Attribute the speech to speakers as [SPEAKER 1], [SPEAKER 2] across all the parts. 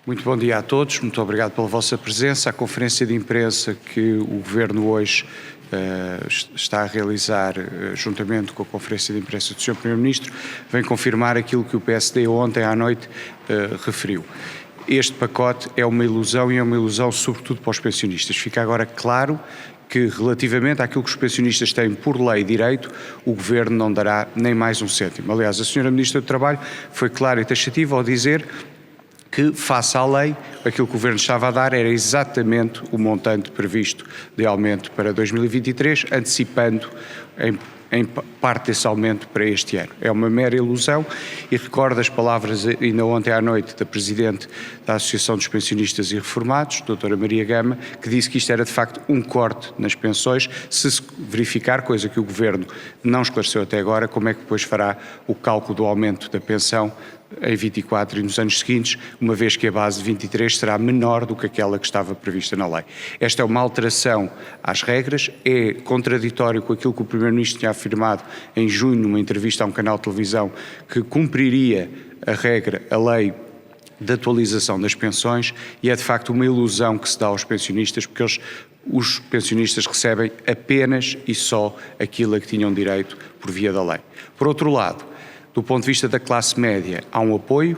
[SPEAKER 1] Muito bom dia a todos, muito obrigado pela vossa presença. A conferência de imprensa que o Governo hoje está a realizar, juntamente com a conferência de imprensa do Sr. Primeiro-Ministro, vem confirmar aquilo que o PSD ontem à noite referiu. Este pacote é uma ilusão e é uma ilusão sobretudo para os pensionistas. Fica agora claro que, relativamente àquilo que os pensionistas têm por lei direito, o Governo não dará nem mais um cêntimo. Aliás, a Sra. Ministra do Trabalho foi clara e taxativa ao dizer que, face à lei, aquilo que o Governo estava a dar era exatamente o montante previsto de aumento para 2023, antecipando em parte desse aumento para este ano. É uma mera ilusão e recordo as palavras ainda ontem à noite da Presidente da Associação dos Pensionistas e Reformados, doutora Maria Gama, que disse que isto era de facto um corte nas pensões, se verificar, coisa que o Governo não esclareceu até agora, como é que depois fará o cálculo do aumento da pensão em 24 e nos anos seguintes, uma vez que a base de 23 será menor do que aquela que estava prevista na lei. Esta é uma alteração às regras, é contraditório com aquilo que o Primeiro-Ministro tinha afirmado em junho numa entrevista a um canal de televisão, que cumpriria a regra, a lei de atualização das pensões, e é de facto uma ilusão que se dá aos pensionistas, porque os pensionistas recebem apenas e só aquilo a que tinham direito por via da lei. Por outro lado, do ponto de vista da classe média, há um apoio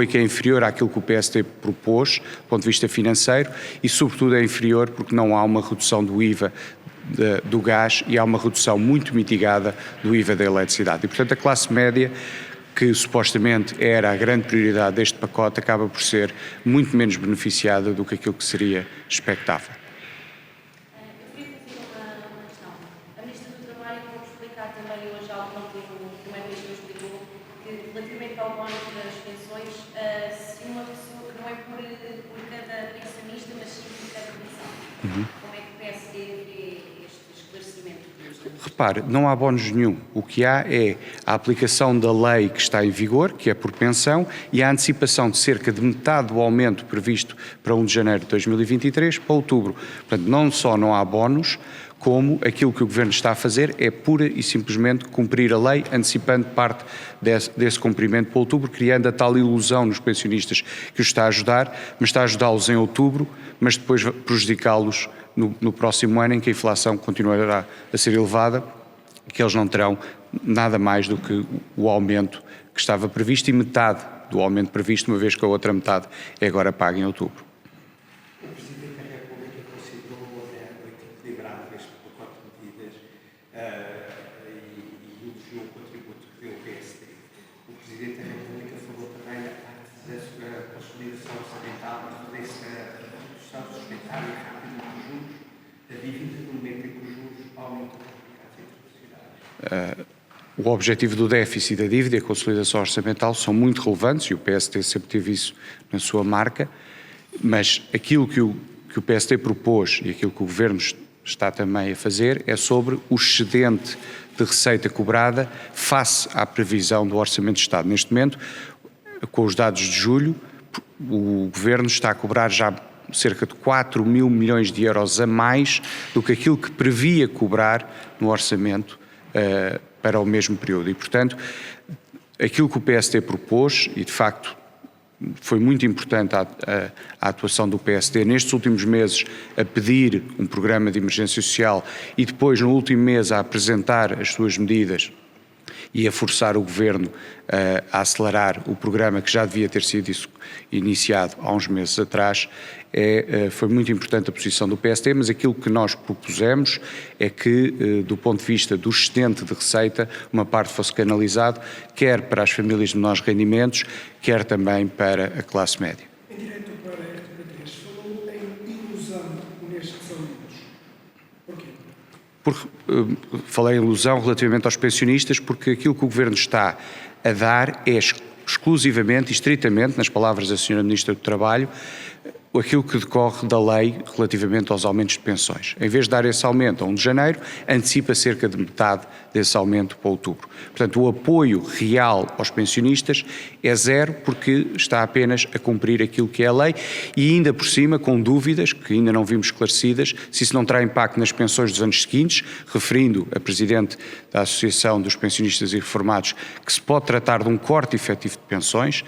[SPEAKER 1] que é inferior àquilo que o PSD propôs, do ponto de vista financeiro, e sobretudo é inferior porque não há uma redução do IVA do gás e há uma redução muito mitigada do IVA da eletricidade. E, portanto, a classe média, que supostamente era a grande prioridade deste pacote, acaba por ser muito menos beneficiada do que aquilo que seria expectável.
[SPEAKER 2] Também hoje algo que o Primeiro-Ministro explicou, que relativamente ao bónus das pensões, se uma pessoa que não é por cada pensionista, mas sim por cada pensão, como é que o PSD vê este esclarecimento?
[SPEAKER 1] Repare, não há bónus nenhum. O que há é a aplicação da lei que está em vigor, que é por pensão, e a antecipação de cerca de metade do aumento previsto para 1 de janeiro de 2023 para outubro. Portanto, não só não há bónus, como aquilo que o Governo está a fazer é pura e simplesmente cumprir a lei, antecipando parte desse cumprimento para outubro, criando a tal ilusão nos pensionistas que os está a ajudar, mas está a ajudá-los em outubro, mas depois prejudicá-los no próximo ano, em que a inflação continuará a ser elevada, que eles não terão nada mais do que o aumento que estava previsto e metade do aumento previsto, uma vez que a outra metade é agora paga em outubro.
[SPEAKER 3] O Presidente da República considerou ontem à noite equilibrado este pacote de medidas e elogiou o contributo que deu o PSD. O Presidente da República falou também da consolidação orçamental, da redução sustentável e rápida dos juros da dívida no momento em que os juros aumentam as internacionais.
[SPEAKER 1] O objetivo do déficit e da dívida e a consolidação orçamental são muito relevantes e o PSD sempre teve isso na sua marca, mas aquilo que o PSD propôs e aquilo que o Governo está também a fazer é sobre o excedente de receita cobrada face à previsão do Orçamento de Estado. Neste momento, com os dados de julho, o Governo está a cobrar já cerca de 4 mil milhões de euros a mais do que aquilo que previa cobrar no Orçamento para o mesmo período. E, portanto, aquilo que o PSD propôs, e de facto foi muito importante a atuação do PSD nestes últimos meses a pedir um programa de emergência social e depois no último mês a apresentar as suas medidas e a forçar o Governo a acelerar o programa que já devia ter sido iniciado há uns meses atrás, foi muito importante a posição do PSD, mas aquilo que nós propusemos é que, do ponto de vista do excedente de receita, uma parte fosse canalizado, quer para as famílias de menores rendimentos, quer também para a classe média.
[SPEAKER 4] Em direto para a RTP3, falou em ilusão nestes aumentos. Porquê?
[SPEAKER 1] Falei em ilusão relativamente aos pensionistas, porque aquilo que o Governo está a dar é exclusivamente e estritamente, nas palavras da Sra. Ministra do Trabalho, aquilo que decorre da lei relativamente aos aumentos de pensões. Em vez de dar esse aumento a 1 de janeiro, antecipa cerca de metade desse aumento para outubro. Portanto, o apoio real aos pensionistas é zero, porque está apenas a cumprir aquilo que é a lei e ainda por cima com dúvidas, que ainda não vimos esclarecidas, se isso não terá impacto nas pensões dos anos seguintes, referindo a Presidente da Associação dos Pensionistas e Reformados que se pode tratar de um corte efetivo de pensões,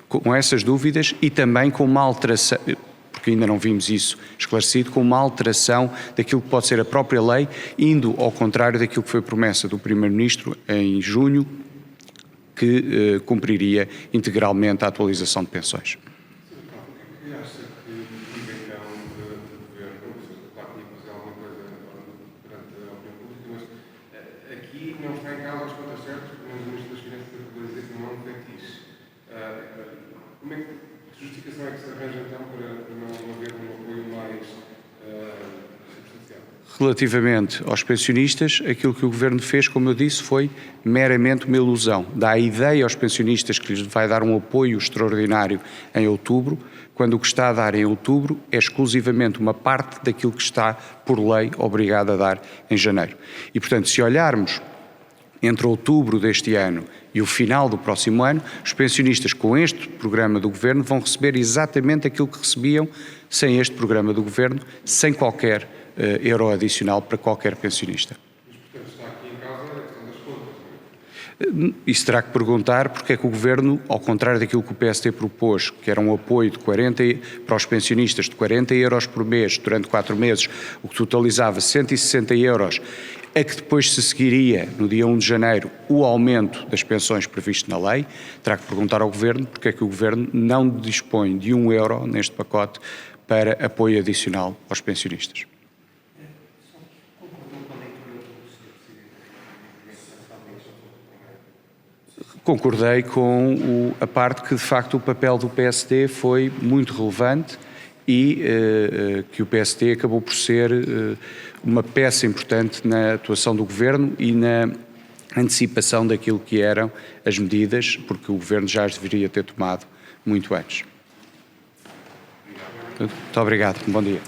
[SPEAKER 1] com essas dúvidas e também com uma alteração, porque ainda não vimos isso esclarecido, com uma alteração daquilo que pode ser a própria lei, indo ao contrário daquilo que foi promessa do Primeiro-Ministro em junho, que cumpriria integralmente a atualização de pensões.
[SPEAKER 5] Aqui não está em causa as contas certas, porque o Ministro das Finanças acabou de dizer que não é um fetiche. Como é que justificação é que se arranja então para não haver um apoio mais substancial?
[SPEAKER 1] Relativamente aos pensionistas, aquilo que o Governo fez, como eu disse, foi meramente uma ilusão. Dá a ideia aos pensionistas que lhes vai dar um apoio extraordinário em outubro, quando o que está a dar em outubro é exclusivamente uma parte daquilo que está, por lei, obrigado a dar em janeiro. E, portanto, se olharmos entre outubro deste ano e o final do próximo ano, os pensionistas com este programa do Governo vão receber exatamente aquilo que recebiam sem este programa do Governo, sem qualquer euro adicional para qualquer pensionista.
[SPEAKER 5] Mas, portanto, está aqui em causa a questão das contas, não é?
[SPEAKER 1] Isso terá que perguntar porque é que o Governo, ao contrário daquilo que o PST propôs, que era um apoio de 40, para os pensionistas de 40 euros por mês durante 4 meses, o que totalizava 160 euros, a que depois se seguiria, no dia 1 de janeiro, o aumento das pensões previsto na lei, terá que perguntar ao Governo porque é que o Governo não dispõe de 1 euro neste pacote para apoio adicional aos pensionistas. Concordei com a parte que, de facto, o papel do PSD foi muito relevante e que o PSD acabou por ser uma peça importante na atuação do Governo e na antecipação daquilo que eram as medidas, porque o Governo já as deveria ter tomado muito antes. Muito obrigado. Bom dia.